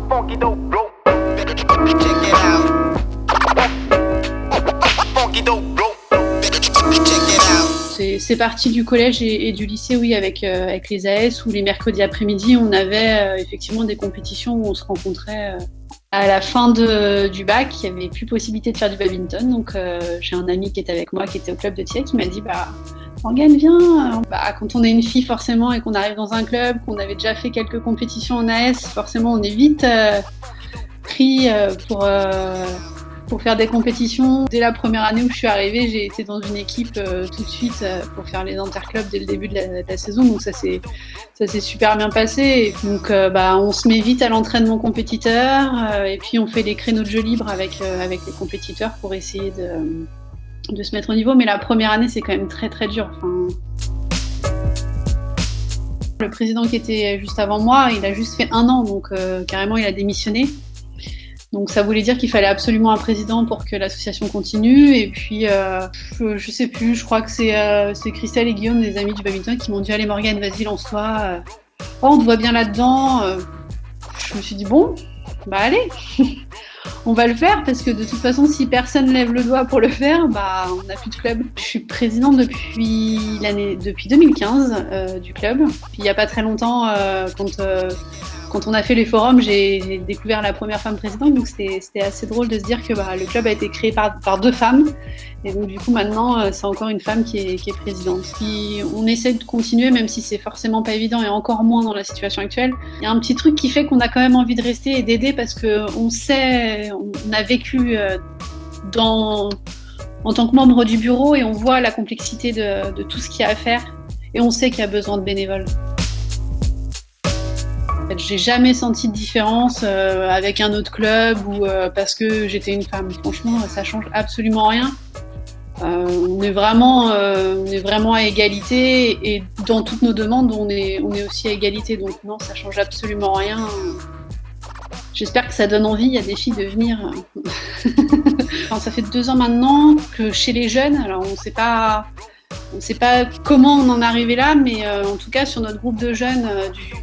Funky dope, bro. Check it out. Funky dope, bro. Check it out. C'est parti du collège et du lycée, oui, avec les AS, où les mercredis après-midi, on avait effectivement des compétitions où on se rencontrait. À la fin du bac, il n'y avait plus possibilité de faire du badminton, donc j'ai un ami qui était avec moi, qui était au club de Thiers, qui m'a dit Morgane, viens. Quand on est une fille forcément et qu'on arrive dans un club, qu'on avait déjà fait quelques compétitions en AS, forcément on est vite pris pour faire des compétitions. Dès la première année où je suis arrivée, j'ai été dans une équipe tout de suite pour faire les interclubs dès le début de la saison, donc ça s'est super bien passé. Et donc on se met vite à l'entraînement compétiteur et puis on fait les créneaux de jeu libres avec les compétiteurs pour essayer de se mettre au niveau. Mais la première année, c'est quand même très très dur. Le président qui était juste avant moi, il a juste fait 1 an, donc carrément il a démissionné. Donc ça voulait dire qu'il fallait absolument un président pour que l'association continue. Et puis, je sais plus, je crois que c'est Christelle et Guillaume, des amis du badminton, qui m'ont dit « Allez Morgane, vas-y, lance-toi. On te voit bien là-dedans. » Je me suis dit « Bon, allez, on va le faire, parce que de toute façon, si personne lève le doigt pour le faire, on n'a plus de club. » Je suis présidente depuis 2015 du club. Puis il n'y a pas très longtemps, quand on a fait les forums, j'ai découvert la première femme présidente, donc c'était assez drôle de se dire que le club a été créé par 2 femmes. Et donc du coup maintenant, c'est encore une femme qui est présidente. Puis on essaie de continuer, même si c'est forcément pas évident et encore moins dans la situation actuelle. Il y a un petit truc qui fait qu'on a quand même envie de rester et d'aider, parce qu'on sait, on a vécu en tant que membre du bureau, et on voit la complexité de tout ce qu'il y a à faire, et on sait qu'il y a besoin de bénévoles. J'ai jamais senti de différence avec un autre club ou parce que j'étais une femme. Franchement, ça change absolument rien. On est vraiment à égalité, et dans toutes nos demandes, on est aussi à égalité. Donc non, ça change absolument rien. J'espère que ça donne envie, il y a des filles de venir. Ça fait 2 ans maintenant que chez les jeunes, alors on ne sait pas comment on en est arrivé là, mais en tout cas, sur notre groupe de jeunes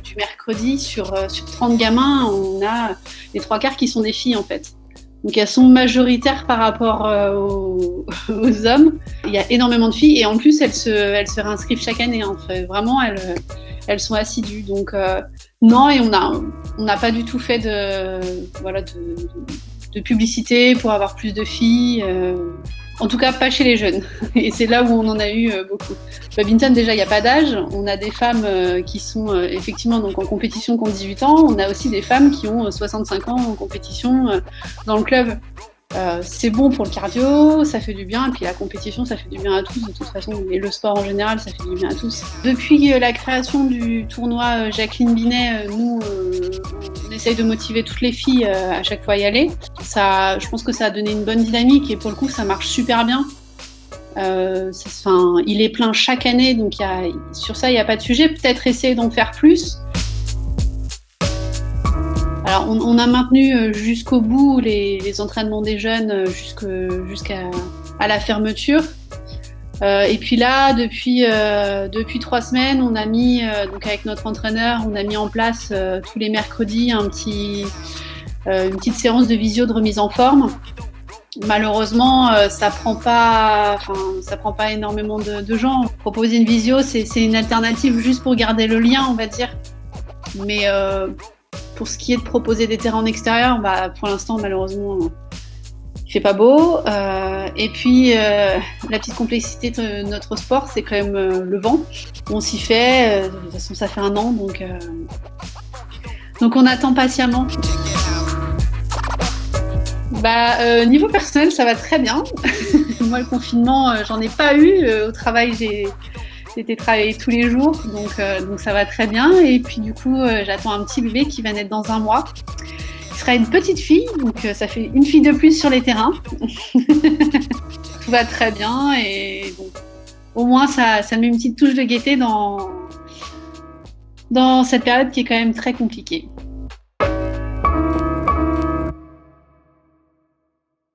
du mercredi, sur 30 gamins, on a les 3/4 qui sont des filles, en fait. Donc elles sont majoritaires par rapport aux hommes. Il y a énormément de filles, et en plus, elles se réinscrivent chaque année. Hein. Vraiment, elles sont assidues. Donc non, et on n'a pas du tout fait de publicité pour avoir plus de filles. En tout cas, pas chez les jeunes. Et c'est là où on en a eu beaucoup. Badminton, déjà, il n'y a pas d'âge. On a des femmes qui sont effectivement donc, en compétition qui ont 18 ans. On a aussi des femmes qui ont 65 ans en compétition dans le club. C'est bon pour le cardio, ça fait du bien. Et puis la compétition, ça fait du bien à tous de toute façon. Et le sport en général, ça fait du bien à tous. Depuis la création du tournoi Jacqueline Binet, nous, on essaye de motiver toutes les filles à chaque fois à y aller. Je pense que ça a donné une bonne dynamique, et pour le coup, ça marche super bien. Il est plein chaque année, donc sur ça, il n'y a pas de sujet. Peut-être essayer d'en faire plus. Alors, on a maintenu jusqu'au bout les entraînements des jeunes jusqu'à la fermeture. Et puis là, depuis 3 semaines, on a mis, donc avec notre entraîneur, on a mis en place tous les mercredis une petite séance de visio de remise en forme. Malheureusement, ça prend pas énormément de gens. Proposer une visio, c'est une alternative juste pour garder le lien, on va dire. Mais pour ce qui est de proposer des terrains en extérieur, pour l'instant, malheureusement, il fait pas beau. Et puis, la petite complexité de notre sport, c'est quand même le vent. On s'y fait. De toute façon, ça fait 1 an, donc on attend patiemment. Niveau personnel, ça va très bien. Moi, le confinement, j'en ai pas eu. Au travail, j'étais travailler tous les jours, donc ça va très bien. Et puis du coup, j'attends un petit bébé qui va naître dans 1 mois. Il sera une petite fille, donc ça fait une fille de plus sur les terrains. Tout va très bien, et donc, au moins ça met une petite touche de gaieté dans cette période qui est quand même très compliquée.